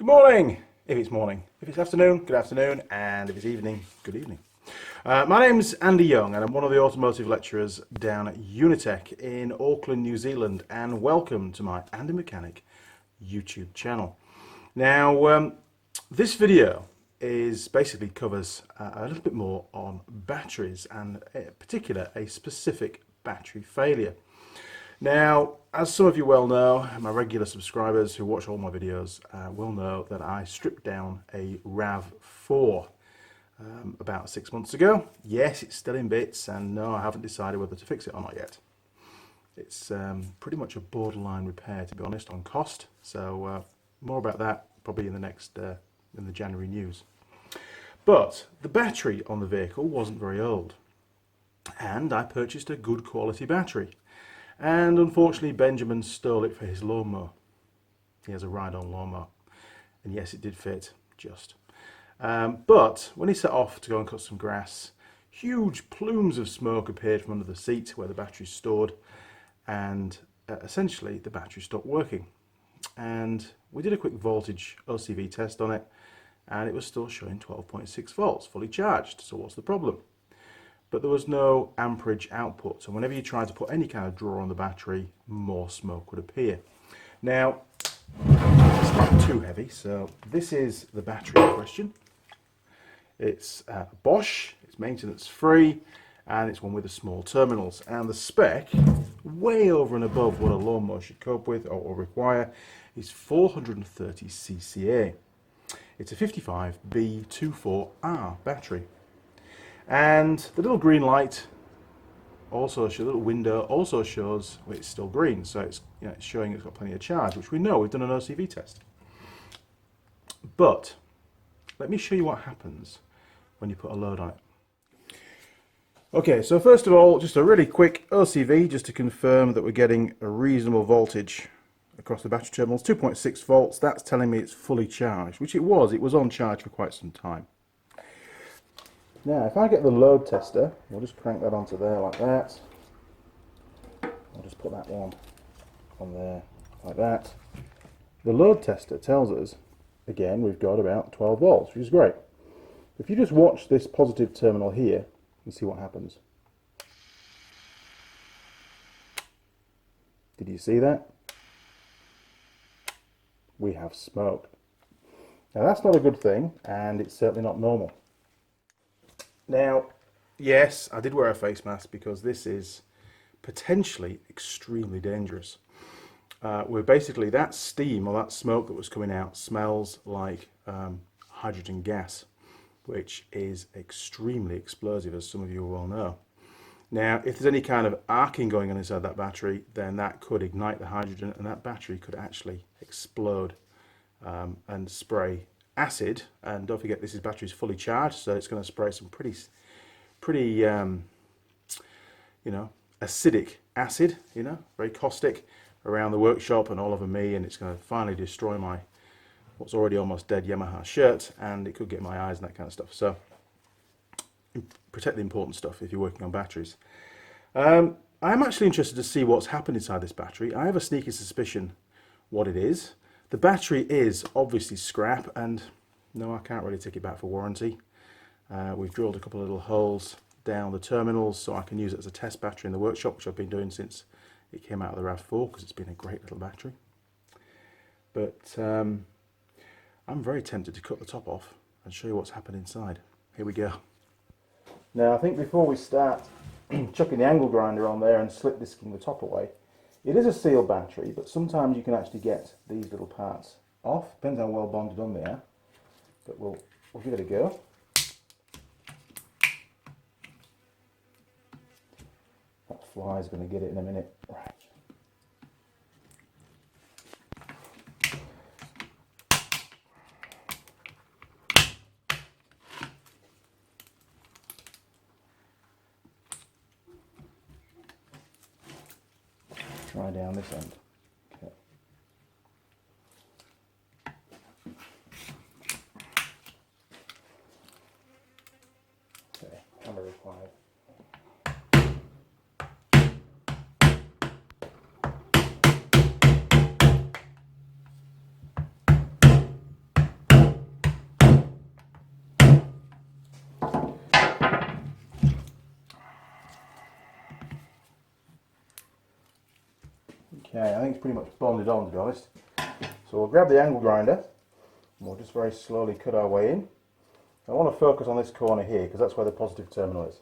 Good morning, if it's morning. If it's afternoon, good afternoon. And if it's evening, good evening. My name's Andy Young and I'm one of the automotive lecturers down at Unitech in Auckland, New Zealand. And welcome to my Andy Mechanic YouTube channel. Now, this video basically covers a little bit more on batteries and in particular a specific battery failure. Now, as some of you well know, my regular subscribers who watch all my videos will know that I stripped down a RAV4 about 6 months ago. Yes, it's still in bits, and no, I haven't decided whether to fix it or not yet. It's pretty much a borderline repair, to be honest, on cost. So more about that probably in the next in the January news. But the battery on the vehicle wasn't very old, and I purchased a good quality battery. And unfortunately, Benjamin stole it for his lawnmower. He has a ride-on lawnmower. And yes, it did fit, just. But when he set off to go and cut some grass, huge plumes of smoke appeared from under the seat where the battery is stored. And essentially, the battery stopped working. And we did a quick voltage OCV test on it. And it was still showing 12.6 volts, fully charged. So what's the problem? But there was no amperage output, so whenever you tried to put any kind of draw on the battery, more smoke would appear. Now, it's not too heavy, so this is the battery in question. It's Bosch, it's maintenance free, and it's one with the small terminals. And the spec, way over and above what a lawnmower should cope with or require, is 430 cca. It's a 55B24R battery. And the little green light also shows, the little window also shows it's still green, so it's, it's showing it's got plenty of charge, which we know, we've done an OCV test. But let me show you what happens when you put a load on it. Okay, so first of all, just a really quick OCV just to confirm that we're getting a reasonable voltage across the battery terminals. 2.6 volts, that's telling me it's fully charged, which it was on charge for quite some time. Now, if I get the load tester, we'll just crank that onto there like that. I'll just put that one on there like that. The load tester tells us, again, we've got about 12 volts, which is great. If you just watch this positive terminal here, you see what happens. Did you see that? We have smoke. Now, that's not a good thing, and it's certainly not normal. Now, yes, I did wear a face mask because this is potentially extremely dangerous. Where basically that steam or that smoke that was coming out smells like hydrogen gas, which is extremely explosive, as some of you well know. Now, if there's any kind of arcing going on inside that battery, then that could ignite the hydrogen and that battery could actually explode and spray acid. And don't forget, this battery is fully charged, so it's going to spray some pretty acidic acid, very caustic around the workshop and all over me, and it's going to finally destroy my what's already almost dead Yamaha shirt, and it could get my eyes and that kind of stuff. So protect the important stuff if you're working on batteries. I'm actually interested to see what's happened inside this battery. I have a sneaky suspicion what it is. The battery is obviously scrap, and no, I can't really take it back for warranty. We've drilled a couple of little holes down the terminals so I can use it as a test battery in the workshop, which I've been doing since it came out of the RAV4, because it's been a great little battery. But I'm very tempted to cut the top off and show you what's happened inside. Here we go. Now, I think before we start chucking the angle grinder on there and slip disking the top away, it is a sealed battery, but sometimes you can actually get these little parts off. Depends how well bonded on they are, but we'll give it a go. That fly's going to get it in a minute. Right. Try down this end. Okay. Okay, camera required. Okay, I think it's pretty much bonded on, to be honest. So we'll grab the angle grinder and we'll just very slowly cut our way in. I want to focus on this corner here because that's where the positive terminal is.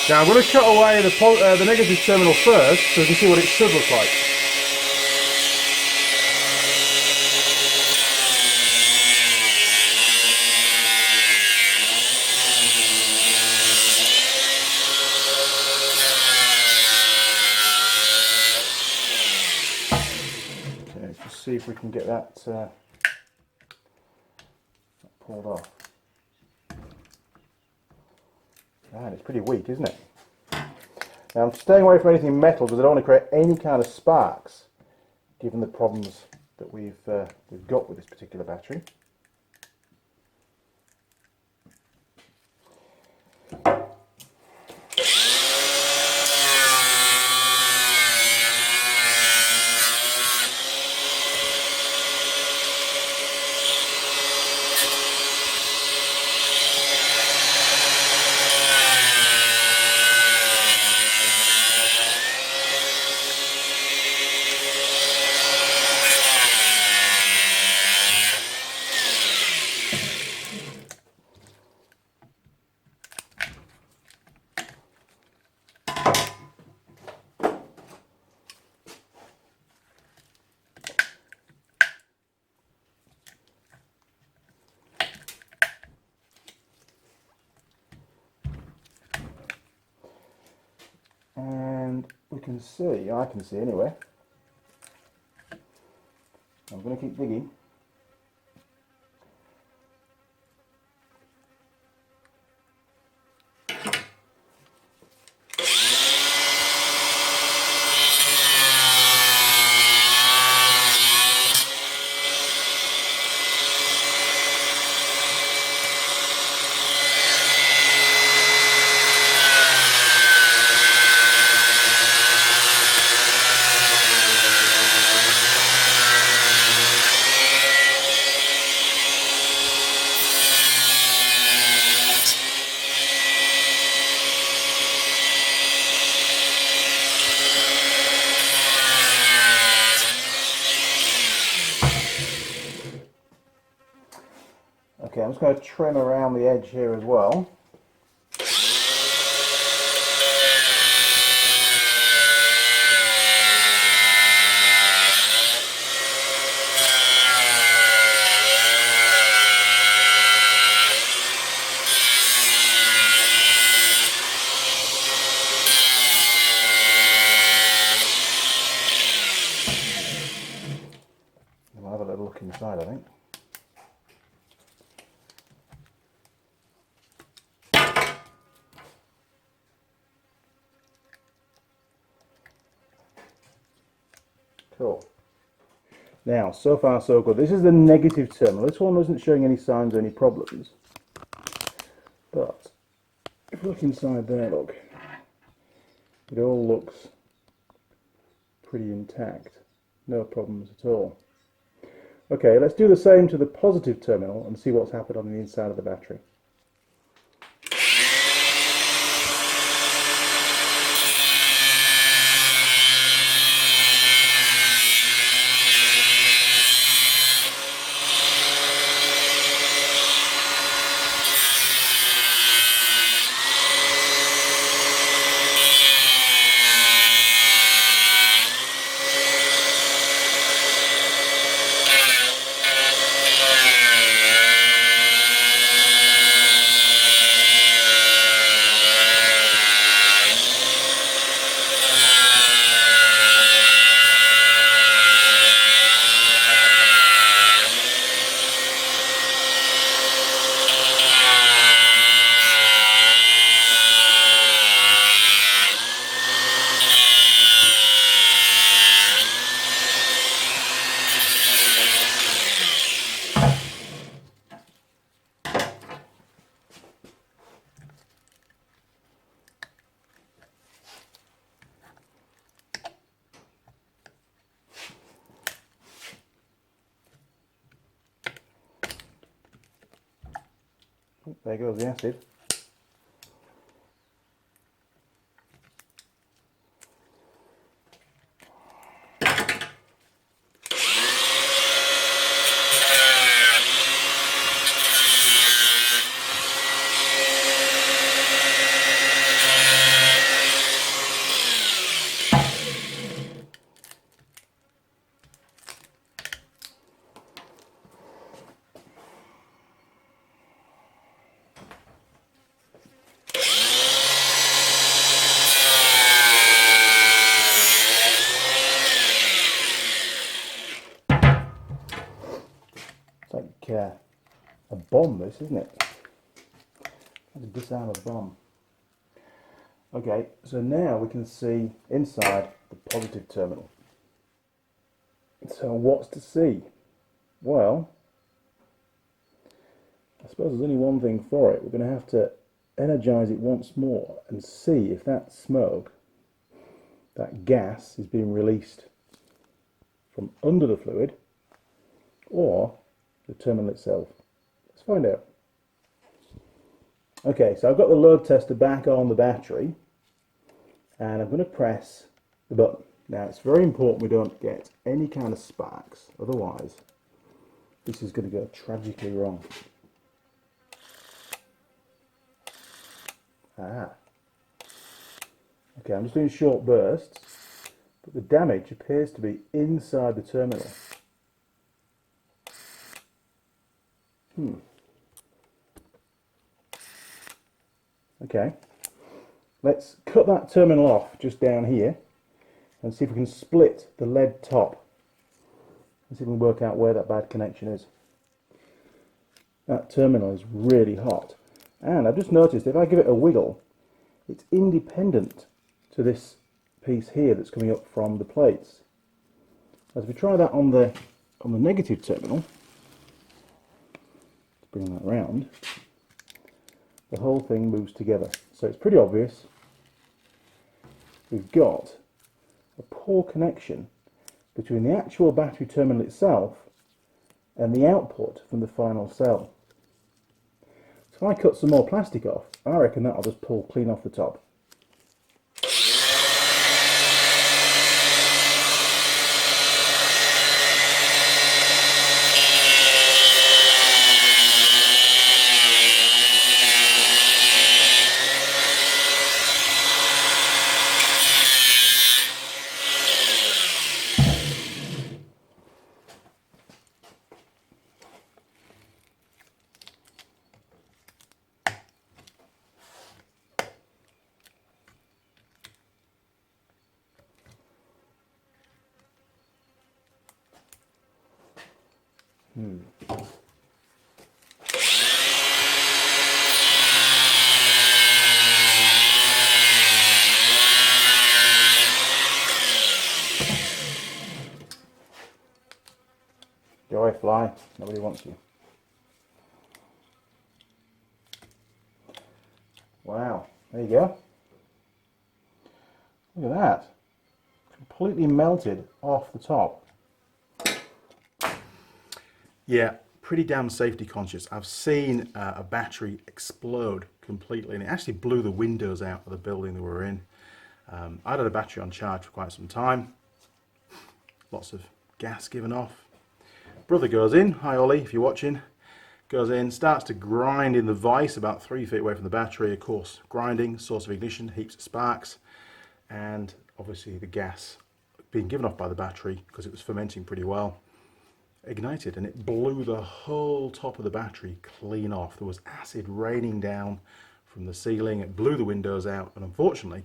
Now I'm going to cut away the negative terminal first so you can see what it should look like. Okay, let's just see if we can get that pulled off. And it's pretty weak, isn't it? Now I'm staying away from anything metal because I don't want to create any kind of sparks, given the problems that we've got with this particular battery. And we can see, I can see anyway, I'm going to keep digging. Okay, I'm just going to trim around the edge here as well. We'll have a little look inside, I think. Cool. Now, so far so good. This is the negative terminal. This one isn't showing any signs of any problems. But if you look inside there, look, it all looks pretty intact. No problems at all. Okay, let's do the same to the positive terminal and see what's happened on the inside of the battery. Oh, there goes the acid. It's like a bomb, this, isn't it? Let's disarm a bomb. Okay, so now we can see inside the positive terminal. So what's to see? Well, I suppose there's only one thing for it. We're going to have to energize it once more and see if that smoke, that gas, is being released from under the fluid or the terminal itself. Let's find out. Okay, so I've got the load tester back on the battery and I'm going to press the button. Now it's very important we don't get any kind of sparks, otherwise this is going to go tragically wrong. Okay, I'm just doing short bursts, but the damage appears to be inside the terminal. Okay, let's cut that terminal off just down here and see if we can split the lead top and see if we can work out where that bad connection is. That terminal is really hot, and I've just noticed if I give it a wiggle, it's independent to this piece here that's coming up from the plates. As we try that on the negative terminal, let's bring that round, the whole thing moves together. So it's pretty obvious we've got a poor connection between the actual battery terminal itself and the output from the final cell. So if I cut some more plastic off, I reckon that'll just pull clean off the top. Go away, fly. Nobody wants you. Wow, there you go. Look at that. Completely melted off the top. Yeah, pretty damn safety conscious. I've seen a battery explode completely, and it actually blew the windows out of the building that we were in. I'd had a battery on charge for quite some time. Lots of gas given off. Brother goes in, hi Ollie if you're watching, goes in, starts to grind in the vise about 3 feet away from the battery. Of course, grinding, source of ignition, heaps of sparks, and obviously the gas being given off by the battery, because it was fermenting pretty well, ignited, and it blew the whole top of the battery clean off. There was acid raining down from the ceiling. It blew the windows out, and unfortunately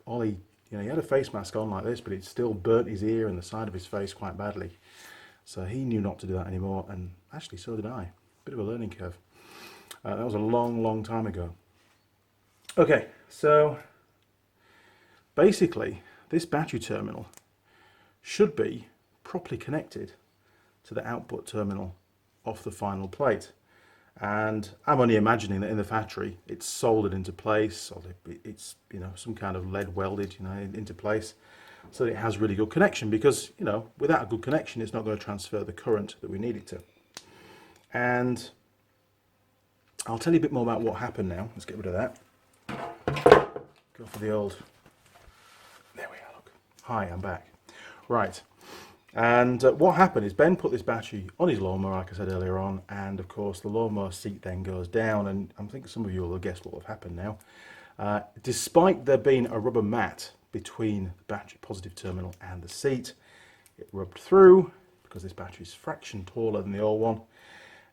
Ollie, he had a face mask on like this, but it still burnt his ear and the side of his face quite badly. So he knew not to do that anymore, and actually so did I. Bit of a learning curve. That was a long time ago. Okay, so basically this battery terminal should be properly connected to the output terminal off the final plate. And I'm only imagining that in the factory it's soldered into place, or it's some kind of lead welded into place, so that it has really good connection, because without a good connection it's not going to transfer the current that we need it to. And I'll tell you a bit more about what happened now. Let's get rid of that. Go for the old... There we are, look. Hi, I'm back. Right. And what happened is Ben put this battery on his lawnmower, like I said earlier on, and of course the lawnmower seat then goes down, and I think some of you will have guessed what will have happened now. Despite there being a rubber mat between the battery positive terminal and the seat, it rubbed through because this battery is a fraction taller than the old one,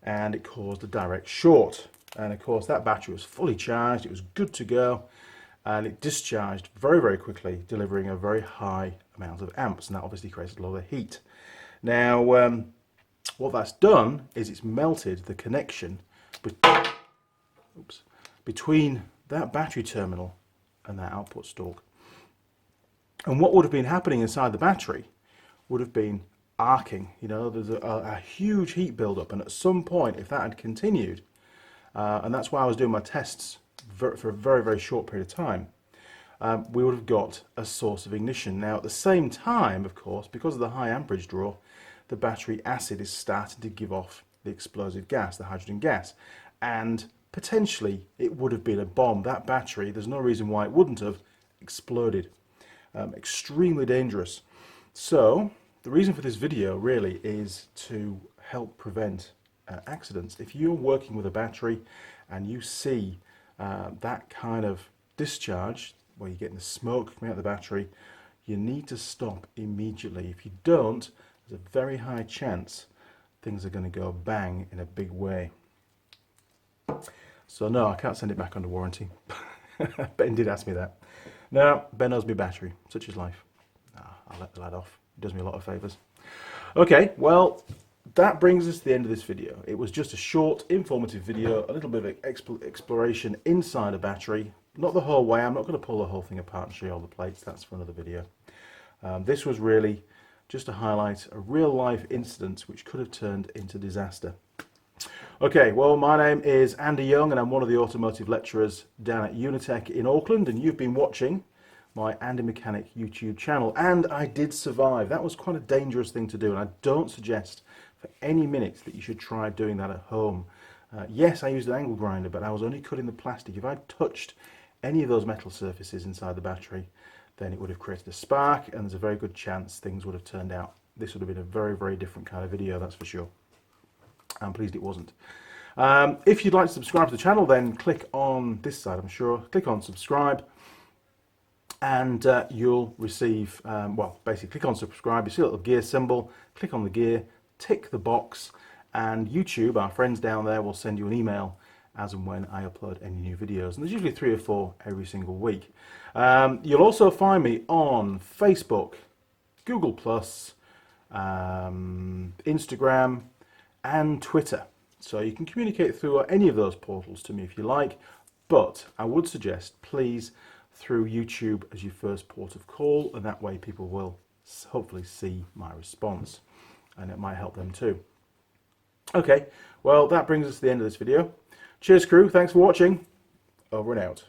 and it caused a direct short. And of course that battery was fully charged, it was good to go, and it discharged very, very quickly, delivering a very high amount of amps, and that obviously created a lot of heat. Now, what that's done is it's melted the connection between that battery terminal and that output stalk. And what would have been happening inside the battery would have been arcing. You know, there's a huge heat buildup, and at some point, if that had continued, and that's why I was doing my tests for a very, very short period of time, we would have got a source of ignition. Now, at the same time, of course, because of the high amperage draw, the battery acid is starting to give off the explosive gas, the hydrogen gas, and potentially it would have been a bomb. That battery, there's no reason why it wouldn't have exploded. Extremely dangerous. So the reason for this video really is to help prevent accidents. If you're working with a battery and you see that kind of discharge where you're getting the smoke coming out of the battery, you need to stop immediately. If you don't, there's a very high chance things are going to go bang in a big way. So no, I can't send it back under warranty. Ben did ask me that. No, Ben owes me a battery, such is life. I'll let the lad off. He does me a lot of favours. Okay, well, that brings us to the end of this video. It was just a short, informative video, a little bit of exploration inside a battery. Not the whole way. I'm not going to pull the whole thing apart and show you all the plates. That's for another video. This was really just to highlight a real-life incident which could have turned into disaster. Okay, well, my name is Andy Young, and I'm one of the automotive lecturers down at Unitech in Auckland, and you've been watching my Andy Mechanic YouTube channel, and I did survive. That was quite a dangerous thing to do, and I don't suggest for any minute that you should try doing that at home. Yes, I used an angle grinder, but I was only cutting the plastic. If I'd touched any of those metal surfaces inside the battery, then it would have created a spark, and there's a very good chance things would have turned out. This would have been a very, very different kind of video, that's for sure. I'm pleased it wasn't. If you'd like to subscribe to the channel, then click on this side, I'm sure. Click on subscribe, and you'll receive, well, basically click on subscribe. You see a little gear symbol, click on the gear, tick the box, and YouTube, our friends down there, will send you an email as and when I upload any new videos. And there's usually 3 or 4 every single week. You'll also find me on Facebook, Google+, Instagram, and Twitter. So you can communicate through any of those portals to me if you like, but I would suggest please through YouTube as your first port of call, and that way people will hopefully see my response, and it might help them too. Okay, well, that brings us to the end of this video. Cheers crew, thanks for watching, over and out.